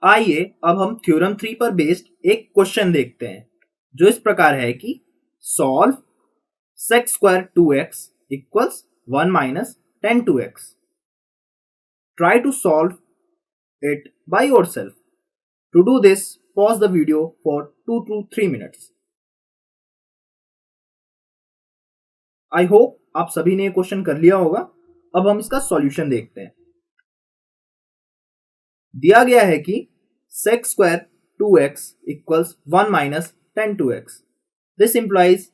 आइए अब हम थ्योरम 3 पर बेस्ड एक क्वेश्चन देखते हैं जो इस प्रकार है कि solve sec square 2x equals 1 minus tan 2x. Try to solve it by yourself. To do this, pause the video for 2 to 3 minutes. I hope आप सभी ने क्वेश्चन कर लिया होगा। अब हम इसका सॉल्यूशन देखते हैं। दिया गया है कि sec square 2x equals 1 minus tan 2x. This implies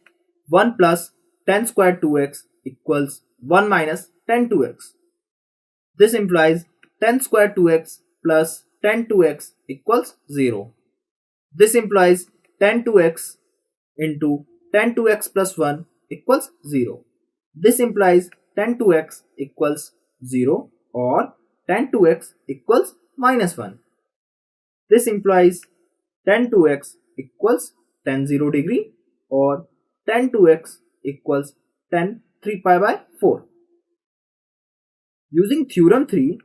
1 plus tan square 2x equals 1 minus tan 2x. This implies tan square 2x plus tan 2x equals 0. This implies tan 2x into tan 2x plus 1 equals 0. This implies tan 2x equals 0 or tan 2x equals minus 1. This implies tan 2x equals tan 0 degree or tan 2x equals tan 3 pi by 4. Using theorem 3,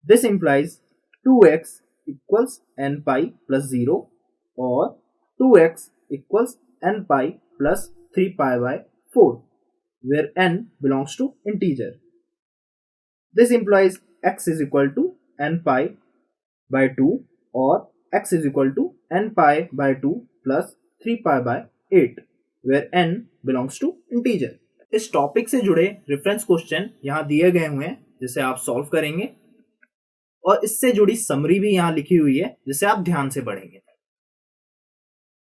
this implies 2x equals n pi plus 0 or 2x equals n pi plus 3 pi by 4, where n belongs to integer. This implies x is equal to n pi by 2 or x is equal to n pi by 2 plus 3 pi by 8, where n belongs to integer. इस topic से जुड़े reference question यहाँ दिए गए हुए हैं जिसे आप सॉल्व करेंगे और इससे जुड़ी समरी भी यहाँ लिखी हुई है जिसे आप ध्यान से पढ़ेंगे।